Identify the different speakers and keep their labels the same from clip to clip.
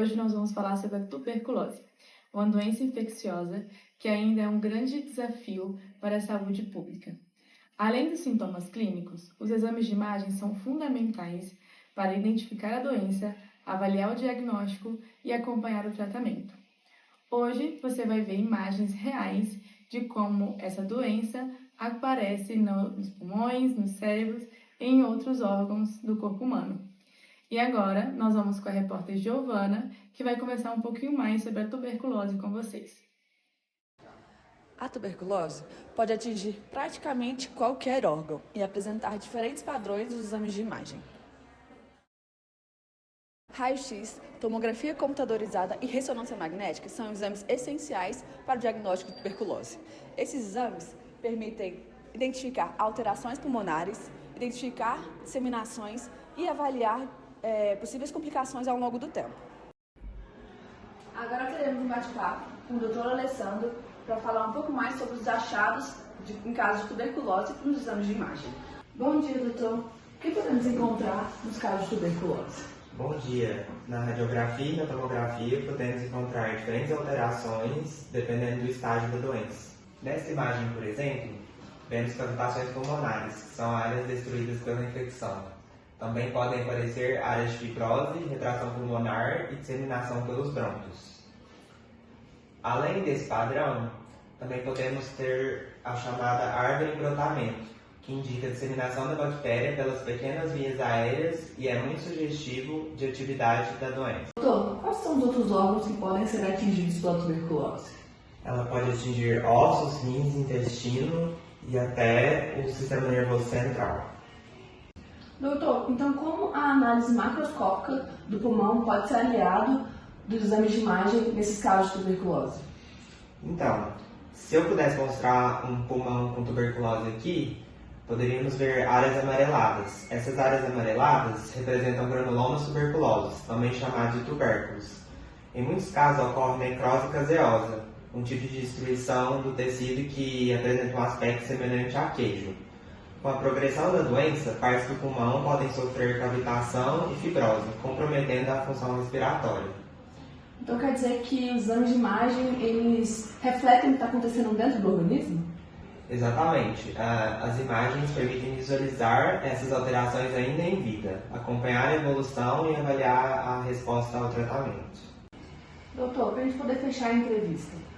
Speaker 1: Hoje nós vamos falar sobre a tuberculose, uma doença infecciosa que ainda é um grande desafio para a saúde pública. Além dos sintomas clínicos, os exames de imagem são fundamentais para identificar a doença, avaliar o diagnóstico e acompanhar o tratamento. Hoje você vai ver imagens reais de como essa doença aparece nos pulmões, nos cérebros e em outros órgãos do corpo humano. E agora nós vamos com a repórter Giovana, que vai conversar um pouquinho mais sobre a tuberculose com vocês.
Speaker 2: A tuberculose pode atingir praticamente qualquer órgão e apresentar diferentes padrões nos exames de imagem. Raio-X, tomografia computadorizada e ressonância magnética são exames essenciais para o diagnóstico de tuberculose. Esses exames permitem identificar alterações pulmonares, identificar disseminações e avaliar possíveis complicações ao longo do tempo. Agora teremos um bate-papo com o Dr. Alessandro para falar um pouco mais sobre os achados em casos de tuberculose nos exames de imagem. Bom dia, doutor. O que podemos encontrar nos casos de tuberculose?
Speaker 3: Bom dia. Na radiografia e na tomografia podemos encontrar diferentes alterações dependendo do estágio da doença. Nesta imagem, por exemplo, vemos cavitações pulmonares, que são áreas destruídas pela infecção. Também podem aparecer áreas de fibrose, retração pulmonar e disseminação pelos brônquios. Além desse padrão, também podemos ter a chamada árvore em brotamento, que indica a disseminação da bactéria pelas pequenas vias aéreas e é muito sugestivo de atividade da doença.
Speaker 2: Doutor, quais são os outros órgãos que podem ser atingidos pela tuberculose?
Speaker 3: Ela pode atingir ossos, rins, intestino e até o sistema nervoso central.
Speaker 2: Doutor, então como a análise macroscópica do pulmão pode ser aliado dos exames de imagem nesses casos de tuberculose?
Speaker 3: Então, se eu pudesse mostrar um pulmão com tuberculose aqui, poderíamos ver áreas amareladas. Essas áreas amareladas representam granulomas tuberculosos, também chamados de tubérculos. Em muitos casos ocorre necrose caseosa, um tipo de destruição do tecido que apresenta um aspecto semelhante a queijo. Com a progressão da doença, partes do pulmão podem sofrer cavitação e fibrose, comprometendo a função respiratória.
Speaker 2: Então quer dizer que os exames de imagem, eles refletem o que está acontecendo dentro do organismo?
Speaker 3: Exatamente. As imagens permitem visualizar essas alterações ainda em vida, acompanhar a evolução e avaliar a resposta ao tratamento.
Speaker 2: Doutor, para a gente poder fechar a entrevista,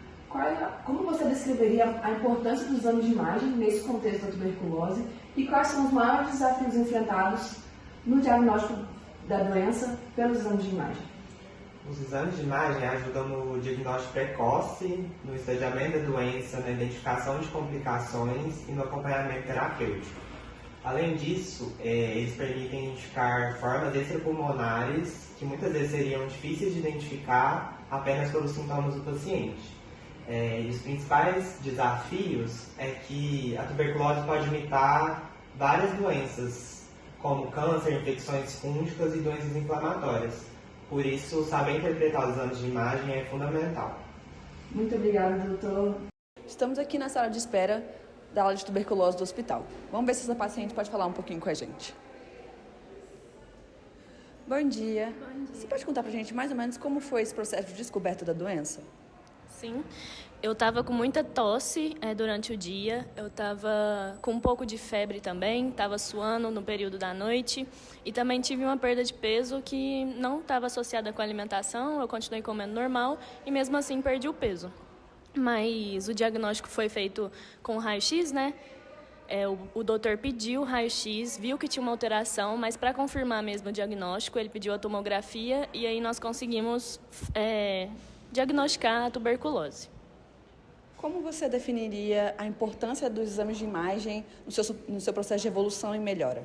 Speaker 2: como você descreveria a importância dos exames de imagem nesse contexto da tuberculose e quais são os maiores desafios enfrentados no diagnóstico da doença pelos exames de imagem?
Speaker 3: Os exames de imagem ajudam no diagnóstico precoce, no estadiamento da doença, na identificação de complicações e no acompanhamento terapêutico. Além disso, eles permitem identificar formas extrapulmonares que muitas vezes seriam difíceis de identificar apenas pelos sintomas do paciente. E os principais desafios é que a tuberculose pode imitar várias doenças, como câncer, infecções fúngicas e doenças inflamatórias. Por isso, saber interpretar os exames de imagem é fundamental.
Speaker 2: Muito obrigada, doutor. Estamos aqui na sala de espera da aula de tuberculose do hospital. Vamos ver se essa paciente pode falar um pouquinho com a gente. Bom dia.
Speaker 4: Bom dia.
Speaker 2: Você pode contar pra gente mais ou menos como foi esse processo de descoberta da doença?
Speaker 4: Sim, eu estava com muita tosse durante o dia, eu estava com um pouco de febre também, estava suando no período da noite e também tive uma perda de peso que não estava associada com a alimentação, eu continuei comendo normal e mesmo assim perdi o peso. Mas o diagnóstico foi feito com raio-x, né? O doutor pediu o raio-x, viu que tinha uma alteração, mas para confirmar mesmo o diagnóstico, ele pediu a tomografia e aí nós conseguimos diagnosticar a tuberculose.
Speaker 2: Como você definiria a importância dos exames de imagem no seu processo de evolução e melhora?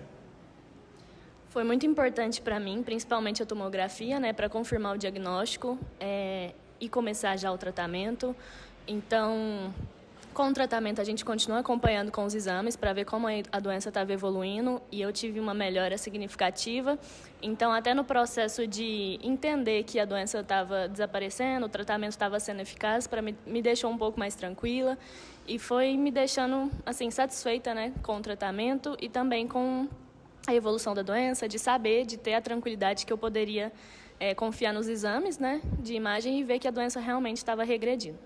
Speaker 4: Foi muito importante para mim, principalmente a tomografia, né, para confirmar o diagnóstico e começar já o tratamento. Então, com o tratamento, a gente continua acompanhando com os exames para ver como a doença estava evoluindo e eu tive uma melhora significativa. Então, até no processo de entender que a doença estava desaparecendo, o tratamento estava sendo eficaz, me deixou um pouco mais tranquila e foi me deixando assim, satisfeita, né, com o tratamento e também com a evolução da doença, de saber, de ter a tranquilidade que eu poderia confiar nos exames, né, de imagem e ver que a doença realmente estava regredindo.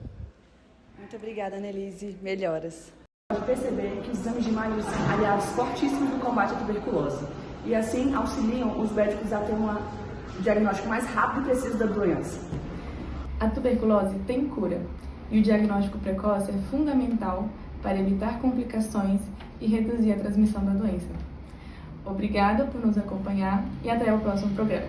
Speaker 2: Muito obrigada, Annelise. Melhoras. Pode perceber que os exames de imagem são aliados fortíssimos no combate à tuberculose e assim auxiliam os médicos a ter um diagnóstico mais rápido e preciso da doença.
Speaker 1: A tuberculose tem cura e o diagnóstico precoce é fundamental para evitar complicações e reduzir a transmissão da doença. Obrigada por nos acompanhar e até o próximo programa.